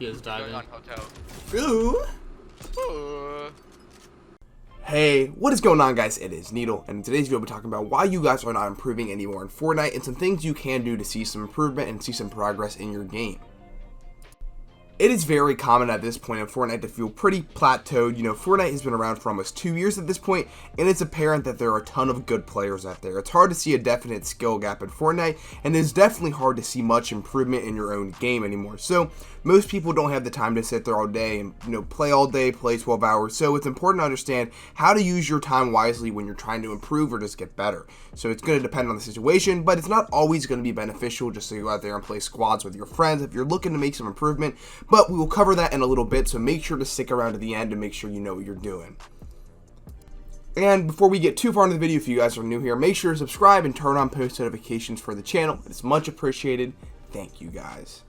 He is diving. Going on hotel. Ooh. Ooh. Hey, what is going on, guys? It is Needle, and in today's video we'll be talking about why you guys are not improving anymore in Fortnite and some things you can do to see some improvement and see some progress in your game. It is very common at this point in Fortnite to feel pretty plateaued. You know, Fortnite has been around for almost 2 years at this point, and it's apparent that there are a ton of good players out there. It's hard to see a definite skill gap in Fortnite, and it's definitely hard to see much improvement in your own game anymore. So, most people don't have the time to sit there all day and, play all day, play 12 hours. So, it's important to understand how to use your time wisely when you're trying to improve or just get better. So, it's going to depend on the situation, but it's not always going to be beneficial just to go out there and play squads with your friends if you're looking to make some improvement. But we will cover that in a little bit, so make sure to stick around to the end to make sure you know what you're doing. And before we get too far into the video, if you guys are new here, make sure to subscribe and turn on post notifications for the channel. It's much appreciated. Thank you guys.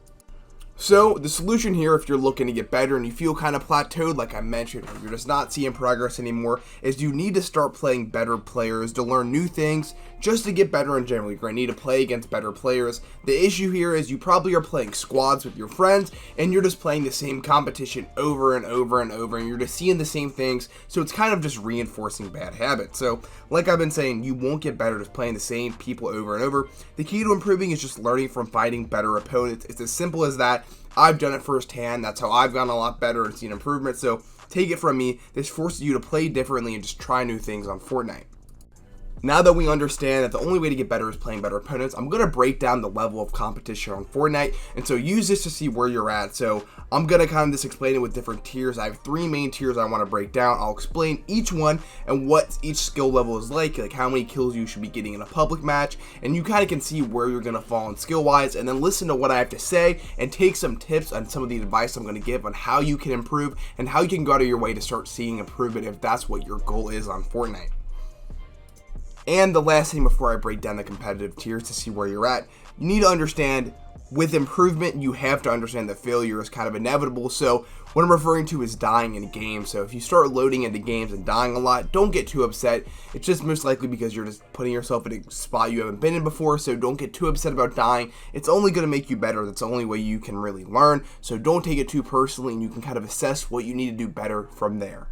So, the solution here, if you're looking to get better and you feel kind of plateaued, like I mentioned, or you're just not seeing progress anymore, is you need to start playing better players to learn new things, just to get better in general. You're going to need to play against better players. The issue here is you probably are playing squads with your friends, and you're just playing the same competition over and over and over, and you're just seeing the same things, so it's kind of just reinforcing bad habits. So, like I've been saying, you won't get better just playing the same people over and over. The key to improving is just learning from fighting better opponents. It's as simple as that. I've done it firsthand. That's how I've gotten a lot better and seen improvement. So take it from me. This forces you to play differently and just try new things on Fortnite. Now that we understand that the only way to get better is playing better opponents, I'm going to break down the level of competition on Fortnite, and so use this to see where you're at. So I'm going to kind of just explain it with different tiers. I have 3 main tiers I want to break down. I'll explain each one and what each skill level is like how many kills you should be getting in a public match, and you kind of can see where you're going to fall in skill-wise, and then listen to what I have to say and take some tips on some of the advice I'm going to give on how you can improve and how you can go out of your way to start seeing improvement if that's what your goal is on Fortnite. And the last thing before I break down the competitive tiers to see where you're at, you need to understand with improvement, you have to understand that failure is kind of inevitable. So what I'm referring to is dying in games. So if you start loading into games and dying a lot, don't get too upset. It's just most likely because you're just putting yourself in a spot you haven't been in before. So don't get too upset about dying. It's only going to make you better. That's the only way you can really learn. So don't take it too personally, and you can kind of assess what you need to do better from there.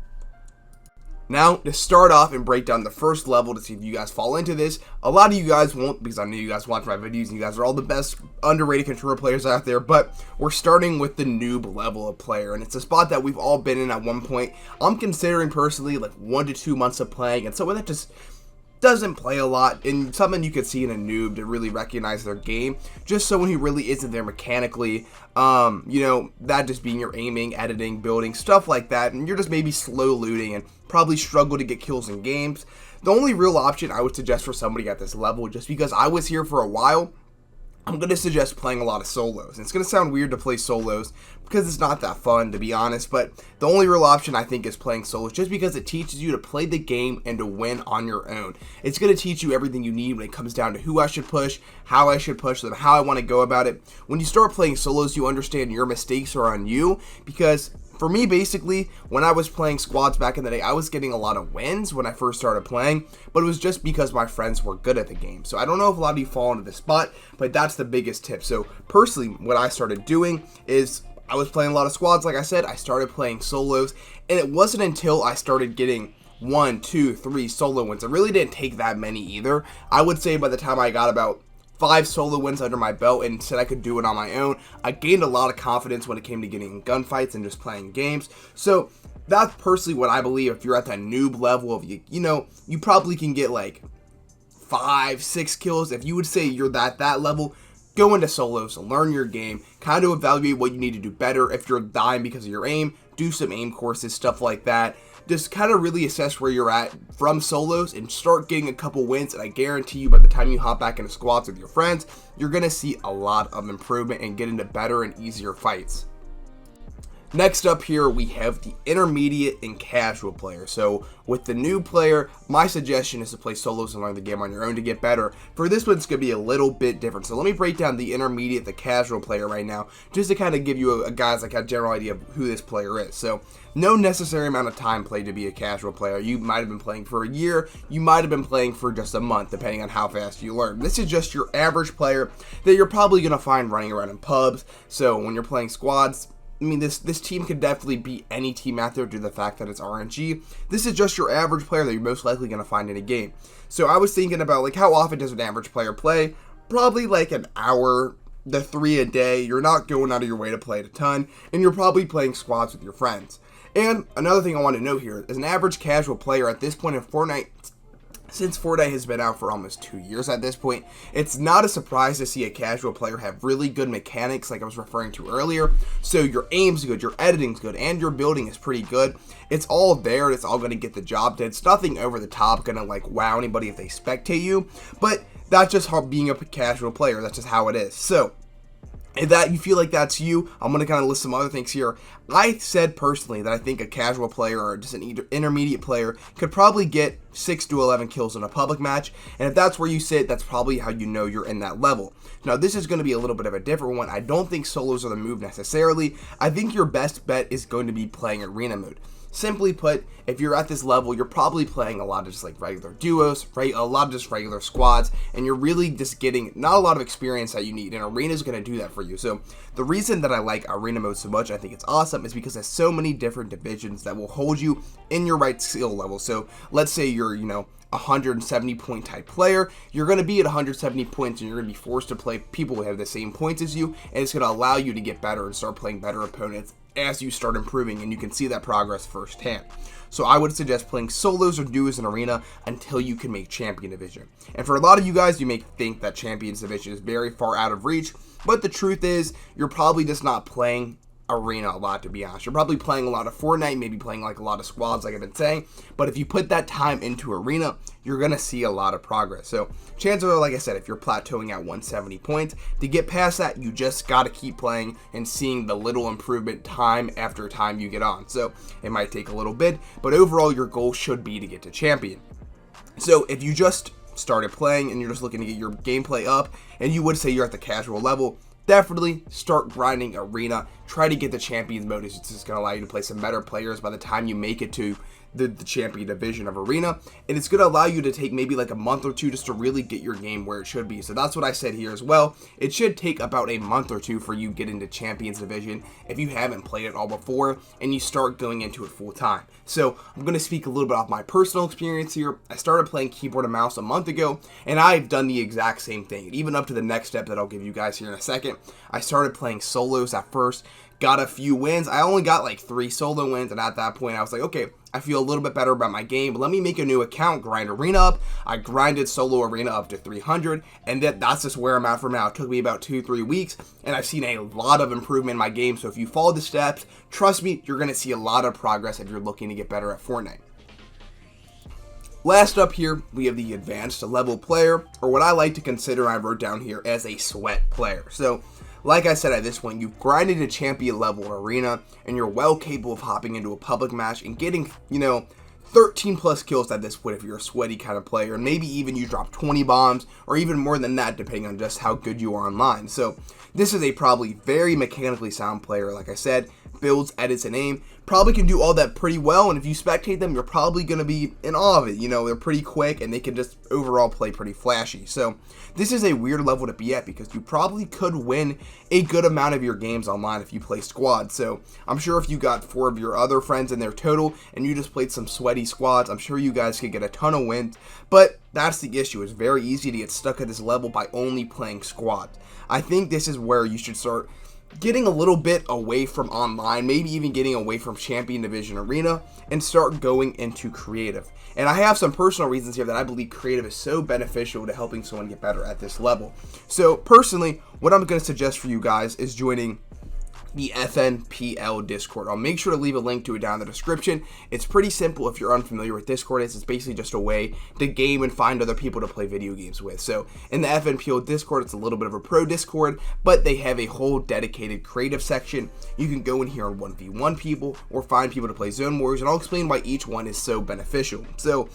Now, to start off and break down the first level to see if you guys fall into this, a lot of you guys won't, because I know you guys watch my videos and you guys are all the best underrated controller players out there, but we're starting with the noob level of player, and it's a spot that we've all been in at one point. I'm considering personally like 1 to 2 months of playing, and someone that just doesn't play a lot, and something you could see in a noob to really recognize their game, just someone who really isn't there mechanically, that just being your aiming, editing, building, stuff like that, and you're just maybe slow looting and probably struggle to get kills in games. The only real option I would suggest for somebody at this level, just because I was here for a while, I'm going to suggest playing a lot of solos. And it's going to sound weird to play solos because it's not that fun, to be honest, but the only real option I think is playing solos, just because it teaches you to play the game and to win on your own. It's going to teach you everything you need when it comes down to who I should push, how I should push them, how I want to go about it. When you start playing solos, you understand your mistakes are on you, because for me, basically, when I was playing squads back in the day, I was getting a lot of wins when I first started playing, but it was just because my friends were good at the game. So I don't know if a lot of you fall into this spot, but that's the biggest tip. So personally, what I started doing is I was playing a lot of squads. Like I said, I started playing solos, and it wasn't until I started getting 1, 2, 3 solo wins. It really didn't take that many either. I would say by the time I got about 5 solo wins under my belt and said I could do it on my own, I gained a lot of confidence when it came to getting in gunfights and just playing games. So that's personally what I believe. If you're at that noob level of you probably can get like 5, 6 kills. If you would say you're that level, go into solos, learn your game, kind of evaluate what you need to do better. If you're dying because of your aim, do some aim courses, stuff like that. Just kind of really assess where you're at from solos and start getting a couple wins, and I guarantee you by the time you hop back into squads with your friends, you're going to see a lot of improvement and get into better and easier fights. Next up here, we have the intermediate and casual player. So with the new player, my suggestion is to play solos and learn the game on your own to get better. For this one, it's going to be a little bit different. So let me break down the intermediate, the casual player right now, just to kind of give you a general idea of who this player is. So no necessary amount of time played to be a casual player. You might have been playing for a year, you might have been playing for just a month, depending on how fast you learn. This is just your average player that you're probably going to find running around in pubs. So when you're playing squads, I mean, this team could definitely beat any team out there due to the fact that it's RNG. This is just your average player that you're most likely going to find in a game. So I was thinking about, like, how often does an average player play? Probably like an hour to 3 a day. You're not going out of your way to play it a ton, and you're probably playing squads with your friends. And another thing I want to note here, as an average casual player at this point in Fortnite, since Fortnite has been out for almost 2 years at this point, it's not a surprise to see a casual player have really good mechanics like I was referring to earlier. So your aim's good, your editing's good, and your building is pretty good. It's all there, and it's all going to get the job done. It's nothing over the top, going to like wow anybody if they spectate you, but that's just how being a casual player, that's just how it is. So if that you feel like that's you, I'm going to kind of list some other things here. I said personally that I think a casual player or just an intermediate player could probably get 6 to 11 kills in a public match, and if that's where you sit, that's probably how you know you're in that level. Now, this is going to be a little bit of a different one. I don't think solos are the move necessarily. I think your best bet is going to be playing arena mode. Simply put, if you're at this level, you're probably playing a lot of just like regular duos, right? A lot of just regular squads, and you're really just getting not a lot of experience that you need, and arena is going to do that for you. So the reason that I like arena mode so much, I think it's awesome, is because there's so many different divisions that will hold you in your right skill level. So let's say you're, 170 point type player, you're going to be at 170 points and you're going to be forced to play people who have the same points as you, and it's going to allow you to get better and start playing better opponents as you start improving, and you can see that progress firsthand. So I would suggest playing solos or duos in arena until you can make champion division. And for a lot of you guys, you may think that champions division is very far out of reach, but the truth is you're probably just not playing arena a lot, to be honest. You're probably playing a lot of Fortnite, maybe playing like a lot of squads like I've been saying, but if you put that time into arena, you're going to see a lot of progress. So chances are, like I said, if you're plateauing at 170 points, to get past that, you just got to keep playing and seeing the little improvement time after time you get on. So it might take a little bit, but overall your goal should be to get to champion. So if you just started playing and you're just looking to get your gameplay up, and you would say you're at the casual level, definitely start grinding arena. Try to get the champions mode. It's just going to allow you to play some better players by the time you make it to the champion division of arena, and it's going to allow you to take maybe like a month or two just to really get your game where it should be. So that's what I said here as well. It should take about a month or two for you to get into champions division if you haven't played it all before and you start going into it full time. So I'm going to speak a little bit off my personal experience here. I started playing keyboard and mouse a month ago, and I've done the exact same thing, even up to the next step that I'll give you guys here in a second. I started playing solos at first, got a few wins. I only got like 3 solo wins, and at that point I was like, okay, I feel a little bit better about my game, but let me make a new account, grind arena up. I grinded solo arena up to 300, and that's just where I'm at for now. It took me about 2-3 weeks, and I've seen a lot of improvement in my game. So if you follow the steps, trust me, you're going to see a lot of progress if you're looking to get better at Fortnite. Last up here, we have the advanced level player, or what I like to consider, I wrote down here, as a sweat player. So like I said, at this point, you've grinded a champion level in arena, and you're well capable of hopping into a public match and getting, 13 plus kills at this point if you're a sweaty kind of player, and maybe even you drop 20 bombs, or even more than that, depending on just how good you are online. So this is a probably very mechanically sound player. Like I said, builds, edits, and aim, probably can do all that pretty well, and if you spectate them, you're probably going to be in awe of it. They're pretty quick, and they can just overall play pretty flashy. So this is a weird level to be at, because you probably could win a good amount of your games online if you play squad. So I'm sure if you got 4 of your other friends in there total, and you just played some sweaty squads, I'm sure you guys could get a ton of wins, but that's the issue. It's very easy to get stuck at this level by only playing squads. I think this is where you should start getting a little bit away from online, maybe even getting away from champion division arena, and start going into creative. And I have some personal reasons here that I believe creative is so beneficial to helping someone get better at this level. So personally, what I'm going to suggest for you guys is joining the FNPL Discord. I'll make sure to leave a link to it down in the description. It's pretty simple if you're unfamiliar with Discord. It's basically just a way to game and find other people to play video games with. So in the FNPL Discord, it's a little bit of a pro Discord, but they have a whole dedicated creative section. You can go in here and 1v1 people or find people to play Zone Wars, and I'll explain why each one is so beneficial. So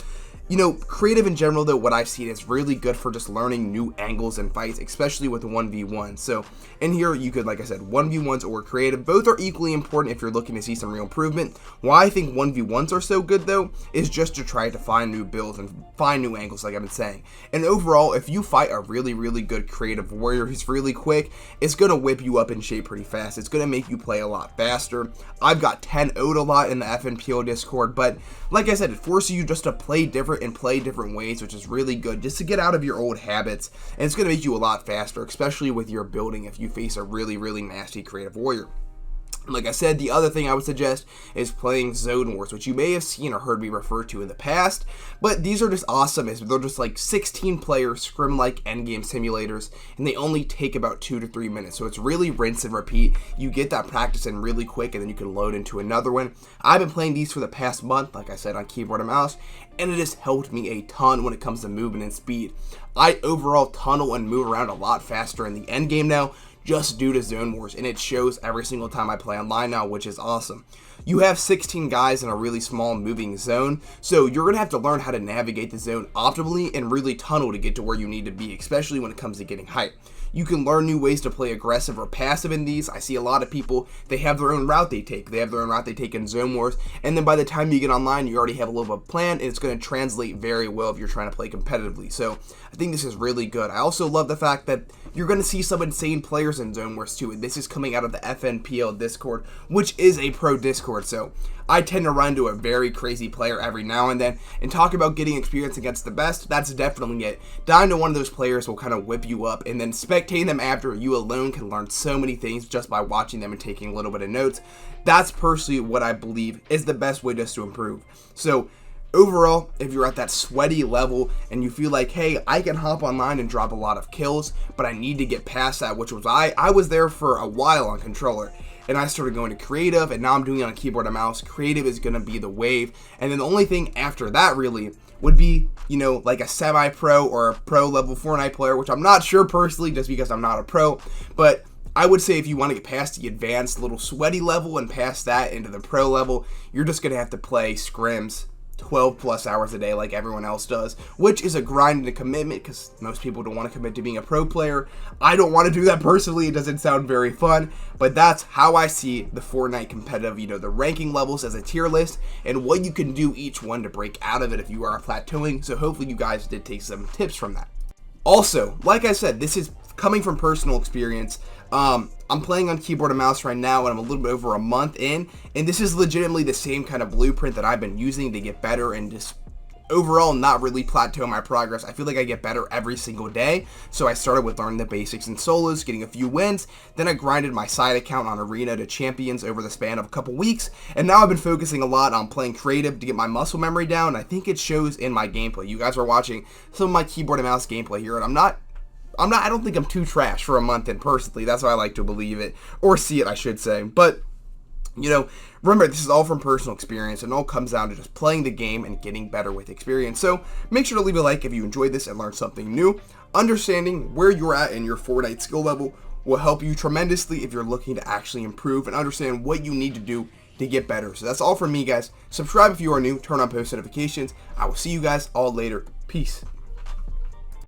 You know, creative in general, though, what I've seen is really good for just learning new angles and fights, especially with 1v1. So in here, you could, like I said, 1v1s or creative. Both are equally important if you're looking to see some real improvement. Why I think 1v1s are so good, though, is just to try to find new builds and find new angles, like I've been saying. And overall, if you fight a really, really good creative warrior who's really quick, it's going to whip you up in shape pretty fast. It's going to make you play a lot faster. I've got 10-0'd a lot in the FNPO Discord, but like I said, it forces you just to play different and play different ways, which is really good just to get out of your old habits, and it's going to make you a lot faster, especially with your building if you face a really, really nasty creative warrior. Like I said, the other thing I would suggest is playing Zone Wars, which you may have seen or heard me refer to in the past, but these are just awesome. They're just like 16-player scrim-like endgame simulators, and they only take about 2 to 3 minutes, so it's really rinse and repeat. You get that practice in really quick, and then you can load into another one. I've been playing these for the past month, like I said, on keyboard and mouse, and it has helped me a ton when it comes to movement and speed. I overall tunnel and move around a lot faster in the endgame now, just due to Zone Wars, and it shows every single time I play online now, which is awesome. You have 16 guys in a really small moving zone, so you're going to have to learn how to navigate the zone optimally and really tunnel to get to where you need to be, especially when it comes to getting height. You can learn new ways to play aggressive or passive in these. I see a lot of people, they have their own route they take. They have their own route they take in Zone Wars, and then by the time you get online, you already have a little bit of a plan, and it's going to translate very well if you're trying to play competitively. So I think this is really good. I also love the fact that you're going to see some insane players in Zone Wars too, and this is coming out of the FNPL Discord, which is a pro Discord, so I tend to run to a very crazy player every now and then, and talk about getting experience against the best, that's definitely it. Dying to one of those players will kind of whip you up, and then spectating them after, you alone can learn so many things just by watching them and taking a little bit of notes. That's personally what I believe is the best way just to improve. So overall, if you're at that sweaty level and you feel like, hey, I can hop online and drop a lot of kills, but I need to get past that, which was I was there for a while on controller, and I started going to creative, and now I'm doing it on keyboard and mouse. Creative is going to be the wave, and then the only thing after that really would be, you know, like a semi-pro or a pro level Fortnite player, which I'm not sure personally just because I'm not a pro, but I would say if you want to get past the advanced little sweaty level and past that into the pro level, you're just going to have to play scrims 12 plus hours a day like everyone else does, which is a grind and a commitment because most people don't want to commit to being a pro player. I don't want to do that personally. It doesn't sound very fun, but that's how I see the Fortnite competitive, you know, the ranking levels as a tier list and what you can do each one to break out of it if you are plateauing. So hopefully you guys did take some tips from that. Also, like I said, this is coming from personal experience. I'm playing on keyboard and mouse right now, and I'm a little bit over a month in, and this is legitimately the same kind of blueprint that I've been using to get better and just overall not really plateau my progress. I feel like I get better every single day. So I started with learning the basics in solos, getting a few wins, then I grinded my side account on arena to champions over the span of a couple weeks, and now I've been focusing a lot on playing creative to get my muscle memory down, and I think it shows in my gameplay. You guys are watching some of my keyboard and mouse gameplay here, and I don't think I'm too trash for a month in personally. That's how I like to believe it, or see it, I should say. But, you know, remember, this is all from personal experience, and it all comes down to just playing the game and getting better with experience. So make sure to leave a like if you enjoyed this and learned something new. Understanding where you're at in your Fortnite skill level will help you tremendously if you're looking to actually improve and understand what you need to do to get better. So that's all from me, guys. Subscribe if you are new, turn on post notifications. I will see you guys all later. Peace.